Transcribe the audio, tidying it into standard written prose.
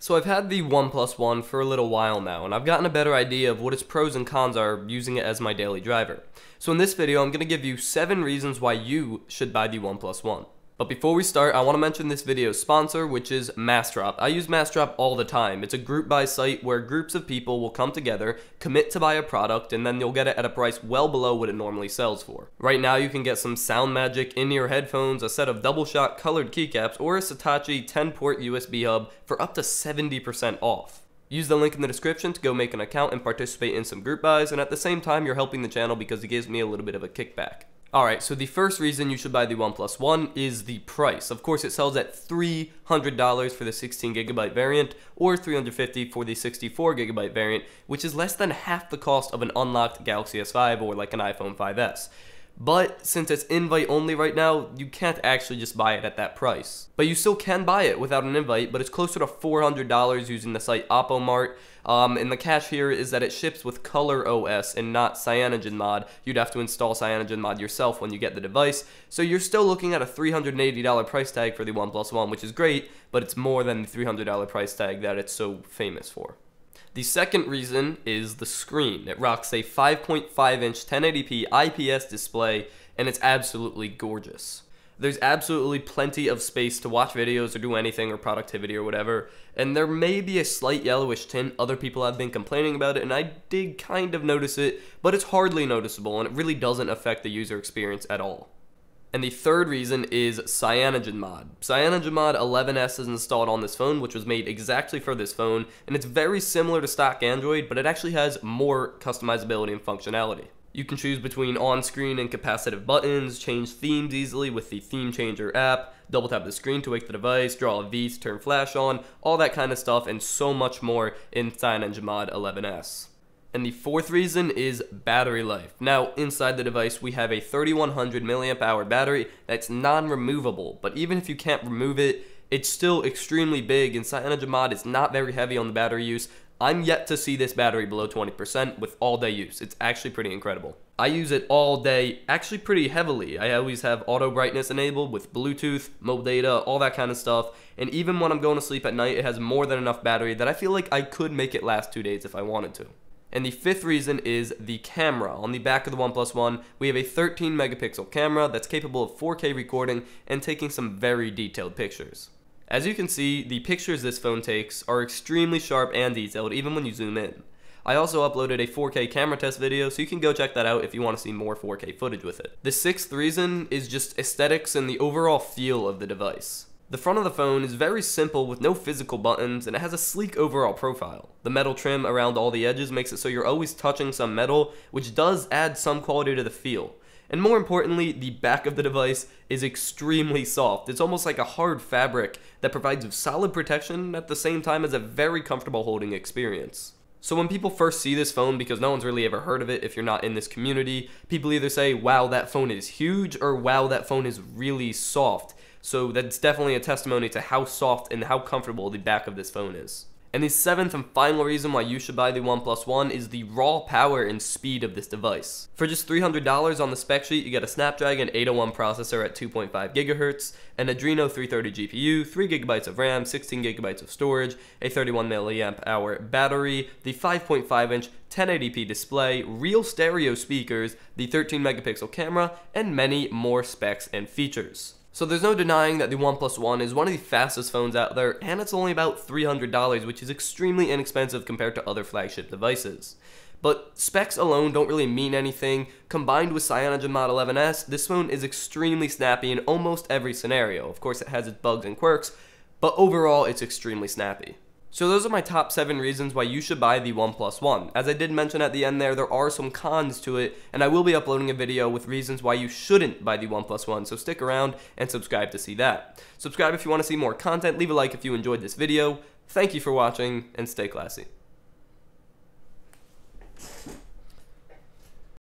So I've had the OnePlus One for a little while now, and I've gotten a better idea of what its pros and cons are using it as my daily driver. So in this video, I'm going to give you 7 reasons why you should buy the OnePlus One. But before we start, I want to mention this video's sponsor, which is Massdrop. I use Massdrop all the time. It's a group buy site where groups of people will come together, commit to buy a product, and then you'll get it at a price well below what it normally sells for. Right now, you can get some Sound Magic in-ear headphones, a set of double-shot colored keycaps, or a Saatchi 10-port USB hub for up to 70% off. Use the link in the description to go make an account and participate in some group buys, and at the same time, you're helping the channel because it gives me a little bit of a kickback. Alright, so the first reason you should buy the OnePlus One is the price. Of course, it sells at $300 for the 16GB variant, or $350 for the 64GB variant, which is less than half the cost of an unlocked Galaxy S5 or like an iPhone 5S. But since it's invite only right now, you can't actually just buy it at that price. But you still can buy it without an invite, but it's closer to $400 using the site OppoMart. And the catch here is that it ships with Color OS and not Cyanogen mod. You'd have to install Cyanogen mod yourself when you get the device. So you're still looking at a $380 price tag for the OnePlus One, which is great, but it's more than the $300 price tag that it's so famous for. The second reason is the screen. It rocks a 5.5-inch 1080p IPS display, and it's absolutely gorgeous. There's absolutely plenty of space to watch videos or do anything or productivity or whatever, and there may be a slight yellowish tint. Other people have been complaining about it, and I did kind of notice it, but it's hardly noticeable, and it really doesn't affect the user experience at all. And the third reason is Cyanogen mod. Cyanogen mod 11S is installed on this phone, which was made exactly for this phone, and it's very similar to stock Android, but it actually has more customizability and functionality. You can choose between on-screen and capacitive buttons, change themes easily with the Theme Changer app, double tap the screen to wake the device, draw a V to turn flash on, all that kind of stuff, and so much more in Cyanogen mod 11S. And the fourth reason is battery life. Now, inside the device, we have a 3100 mAh battery that's non-removable, but even if you can't remove it, it's still extremely big, and Cyanogen mod is not very heavy on the battery use. I'm yet to see this battery below 20% with all-day use. It's actually pretty incredible. I use it all day, actually pretty heavily. I always have auto brightness enabled with Bluetooth, mobile data, all that kind of stuff, and even when I'm going to sleep at night, it has more than enough battery that I feel like I could make it last 2 days if I wanted to. And the fifth reason is the camera. On the back of the OnePlus One, we have a 13 megapixel camera that's capable of 4K recording and taking some very detailed pictures. As you can see, the pictures this phone takes are extremely sharp and detailed even when you zoom in. I also uploaded a 4K camera test video, so you can go check that out if you want to see more 4K footage with it. The sixth reason is just aesthetics and the overall feel of the device. The front of the phone is very simple with no physical buttons, and it has a sleek overall profile. The metal trim around all the edges makes it so you're always touching some metal, which does add some quality to the feel. And more importantly, the back of the device is extremely soft. It's almost like a hard fabric that provides solid protection at the same time as a very comfortable holding experience. So when people first see this phone, because no one's really ever heard of it if you're not in this community, people either say, wow, that phone is huge, or wow, that phone is really soft. So that's definitely a testimony to how soft and how comfortable the back of this phone is. And the seventh and final reason why you should buy the OnePlus One is the raw power and speed of this device. For just $300 on the spec sheet, you get a Snapdragon 801 processor at 2.5 GHz, an Adreno 330 GPU, 3GB of RAM, 16GB of storage, a 31 mAh battery, the 5.5-inch 1080p display, real stereo speakers, the 13 megapixel camera, and many more specs and features. So there's no denying that the OnePlus One is one of the fastest phones out there, and it's only about $300, which is extremely inexpensive compared to other flagship devices. But specs alone don't really mean anything. Combined with Cyanogen mod 11S, this phone is extremely snappy in almost every scenario. Of course, it has its bugs and quirks, but overall, it's extremely snappy. So those are my top 7 reasons why you should buy the OnePlus One. As I did mention at the end there are some cons to it, and I will be uploading a video with reasons why you shouldn't buy the OnePlus One, so stick around and subscribe to see that. Subscribe if you want to see more content, leave a like if you enjoyed this video. Thank you for watching, and stay classy.